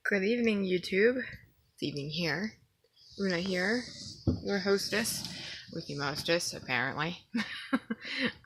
Good evening, YouTube. It's evening here. Luna here, your hostess, wiki mostess, apparently. I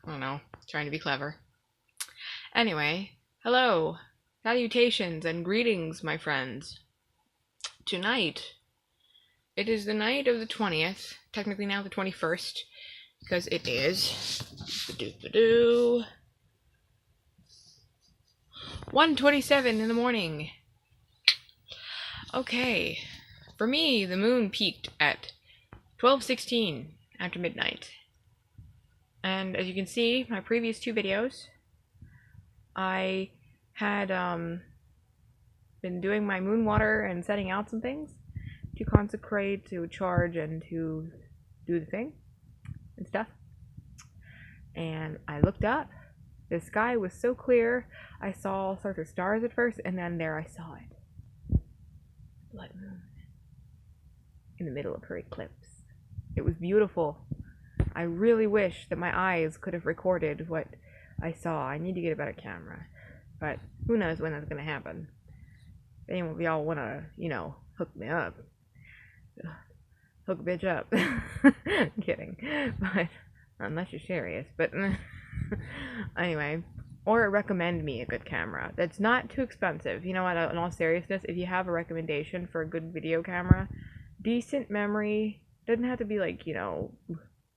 don't know, trying to be clever. Anyway, hello, salutations and greetings, my friends. Tonight, it is the night of the 20th, technically now the 21st, because it is 1:27 in the morning. Okay, for me, the moon peaked at 12:16 after midnight. And as you can see, my previous two videos, I had been doing my moon water and setting out some things to consecrate, to charge, and to do the thing and stuff. And I looked up. The sky was so clear, I saw all sorts of stars at first, and then there I saw it. Blood moon. In the middle of her eclipse. It was beautiful. I really wish that my eyes could have recorded what I saw. I need to get a better camera. But who knows when that's going to happen. If any of y'all want to, hook me up. Hook a bitch up. I'm kidding. But, unless you're serious. But, anyway. Or recommend me a good camera that's not too expensive. You know what, in all seriousness, if you have a recommendation for a good video camera, decent memory, doesn't have to be like,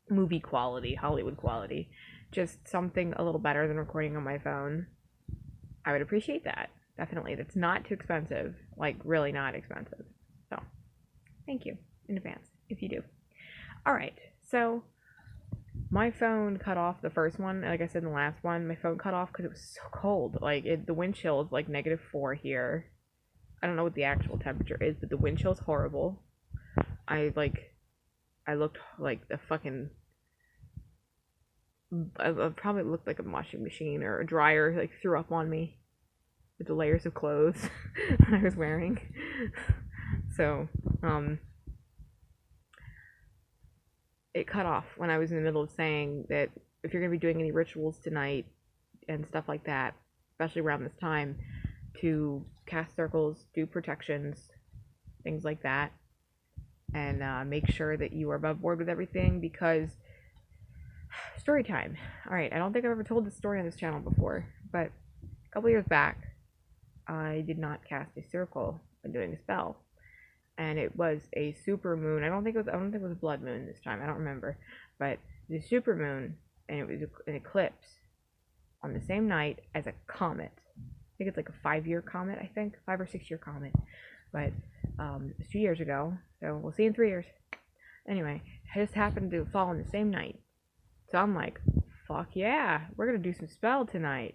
movie quality, Hollywood quality, just something a little better than recording on my phone, I would appreciate that. Definitely. That's not too expensive, like really not expensive. So, thank you in advance if you do. Alright, so my phone cut off the first one. Like I said in the last one, my phone cut off because it was so cold. Like, the wind chill is like -4 here. I don't know what the actual temperature is, but the wind chill is horrible. I looked like the fucking... I probably looked like a washing machine or a dryer, like, threw up on me with the layers of clothes I was wearing. So, it cut off when I was in the middle of saying that if you're going to be doing any rituals tonight and stuff like that, especially around this time, to cast circles, do protections, things like that, and make sure that you are above board with everything, because story time. Alright, I don't think I've ever told this story on this channel before, but a couple years back, I did not cast a circle when doing a spell. And it was a super moon. I don't think it was a blood moon this time. I don't remember. But it was a super moon, and it was an eclipse on the same night as a comet. I think it's like a 5-year comet, I think. 5 or 6 year comet. But it was 2 years ago, so we'll see in 3 years. Anyway, it just happened to fall on the same night. So I'm like, fuck yeah, we're going to do some spell tonight.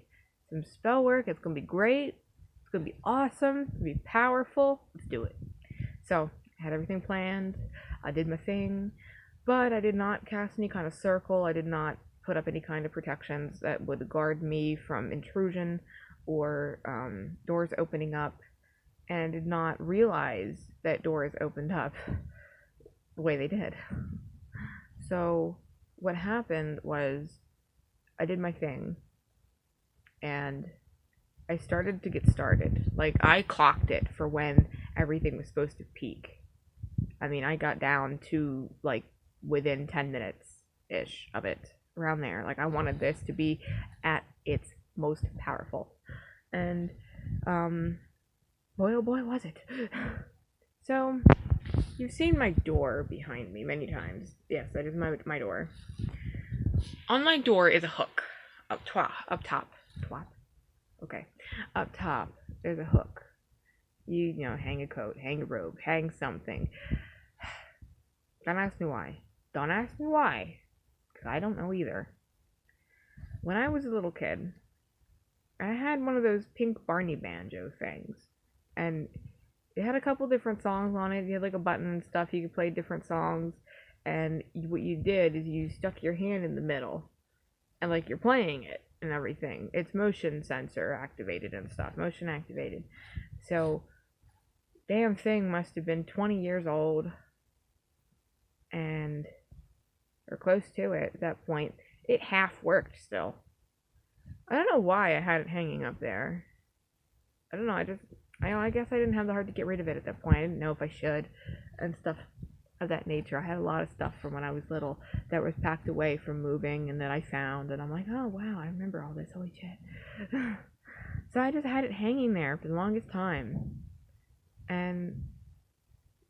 Some spell work. It's going to be great. It's going to be awesome. It's going to be powerful. Let's do it. So, I had everything planned, I did my thing, but I did not cast any kind of circle, I did not put up any kind of protections that would guard me from intrusion or doors opening up, and I did not realize that doors opened up the way they did. So, what happened was, I did my thing, and I started to get started. Like, I clocked it for when everything was supposed to peak. I mean, I got down to, like, within 10 minutes-ish of it. Around there. Like, I wanted this to be at its most powerful. And, boy oh boy was it. So, you've seen my door behind me many times. Yes, that is my door. On my door is a hook. Up top. Okay. Up top, there's a hook. You hang a coat, hang a robe, hang something. Don't ask me why. Don't ask me why. Because I don't know either. When I was a little kid, I had one of those pink Barney banjo things. And it had a couple different songs on it. You had like a button and stuff. You could play different songs. And what you did is you stuck your hand in the middle. And like you're playing it and everything. It's motion sensor activated and stuff. Motion activated. So, damn thing must have been 20 years old. And, or close to it at that point. It half worked still. I don't know why I had it hanging up there. I don't know, I guess I didn't have the heart to get rid of it at that point. I didn't know if I should and stuff of that nature. I had a lot of stuff from when I was little that was packed away from moving and that I found, and I'm like, oh wow, I remember all this, holy shit. So I just had it hanging there for the longest time, and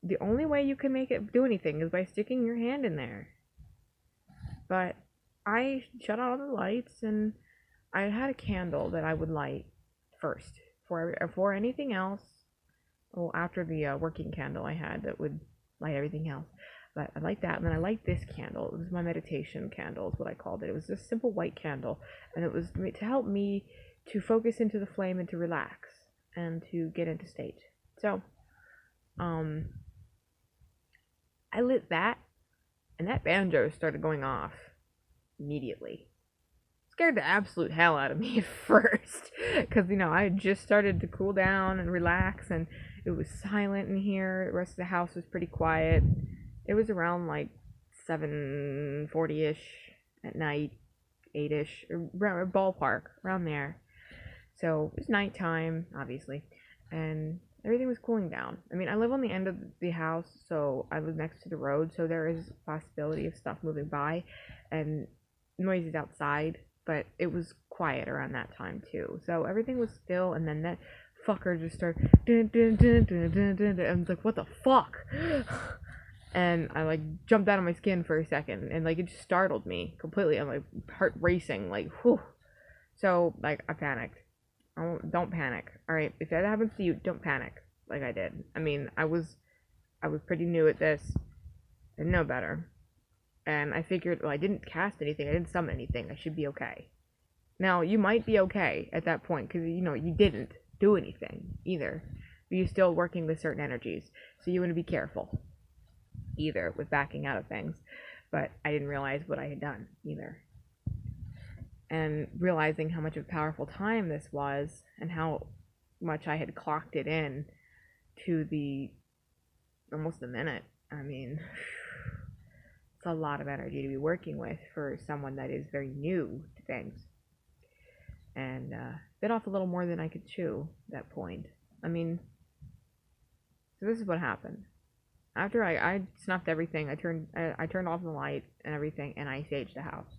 the only way you can make it do anything is by sticking your hand in there. But I shut out all the lights, and I had a candle that I would light first for anything else. Well, after the working candle I had that would light everything else. But I like that, and then I like this candle. It was my meditation candle, is what I called it. It was just a simple white candle, and it was to help me to focus into the flame and to relax and to get into state. So, I lit that, and that banjo started going off immediately. Scared the absolute hell out of me at first, because I had just started to cool down and relax, and it was silent in here. The rest of the house was pretty quiet. It was around like 7:40ish at night, 8ish, or ballpark around there. So it was nighttime, obviously, and everything was cooling down. I mean, I live on the end of the house, so I live next to the road, so there is a possibility of stuff moving by and noises outside, but it was quiet around that time too. So everything was still, and then that fucker just started dun, dun, dun, dun, dun, dun, dun. I was like, what the fuck? And I like jumped out of my skin for a second, and like it just startled me completely. I'm like heart racing, like whew. So like I panicked. Don't panic. All right, if that happens to you, don't panic like I did. I mean, I was pretty new at this. I didn't know better. And I figured, well, I didn't cast anything, I didn't summon anything, I should be okay. Now, you might be okay at that point, because, you didn't do anything, either. But you're still working with certain energies, so you want to be careful, either, with backing out of things. But I didn't realize what I had done, either. And realizing how much of a powerful time this was, and how much I had clocked it in to the almost a minute. I mean, it's a lot of energy to be working with for someone that is very new to things. And bit off a little more than I could chew at that point. I mean, so this is what happened. After I snuffed everything, I turned off the light and everything, and I saged the house.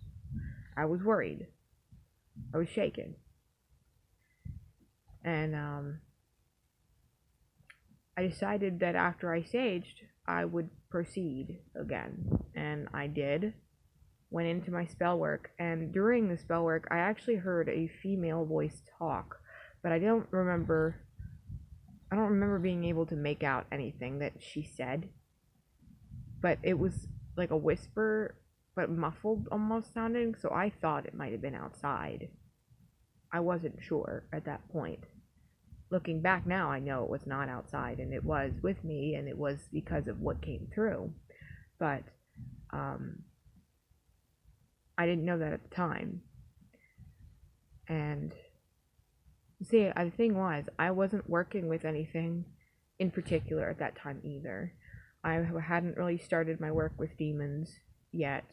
I was worried. I was shaken. And I decided that after I saged, I would proceed again. And I did. Went into my spell work, and during the spell work, I actually heard a female voice talk, but I don't remember being able to make out anything that she said. But it was like a whisper, but muffled almost sounding, so I thought it might have been outside. I wasn't sure at that point. Looking back now, I know it was not outside, and it was with me, and it was because of what came through. But I didn't know that at the time. And see, the thing was, I wasn't working with anything in particular at that time either. I hadn't really started my work with demons yet.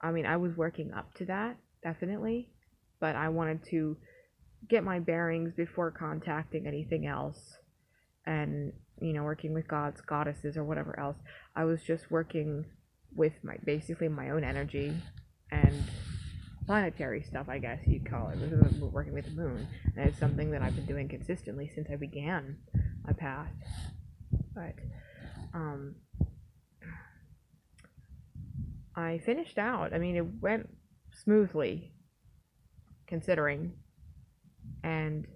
I mean, I was working up to that, definitely, but I wanted to get my bearings before contacting anything else, and working with gods, goddesses, or whatever else. I was just working with basically my own energy and planetary stuff, I guess you'd call it. This is working with the moon, and it's something that I've been doing consistently since I began my path. But I finished out. I mean, it went smoothly, considering, and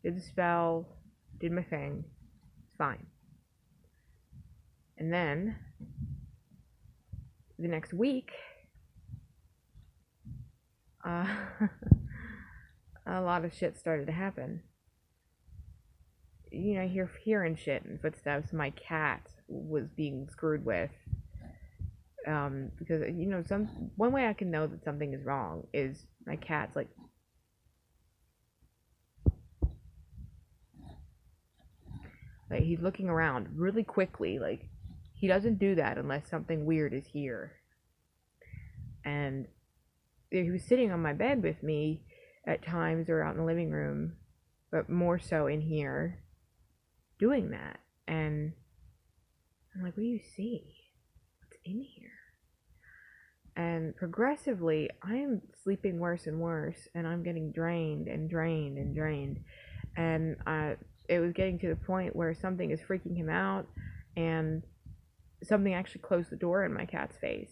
did the spell, did my thing. It's fine. And then the next week, a lot of shit started to happen. Hearing shit and footsteps. My cat was being screwed with. Because one way I can know that something is wrong is my cat's like he's looking around really quickly. Like, he doesn't do that unless something weird is here. And he was sitting on my bed with me at times, or out in the living room, but more so in here doing that. And I'm like, what do you see? What's in here? And progressively, I'm sleeping worse and worse, and I'm getting drained and drained and drained. And it was getting to the point where something is freaking him out, and something actually closed the door in my cat's face.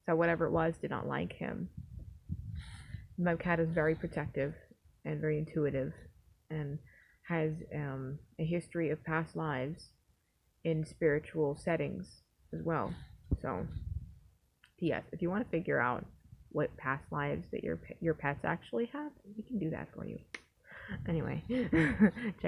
So whatever it was did not like him. My cat is very protective and very intuitive, and has a history of past lives in spiritual settings as well. So, P.S. If you want to figure out what past lives that your pets actually have, we can do that for you. Anyway, check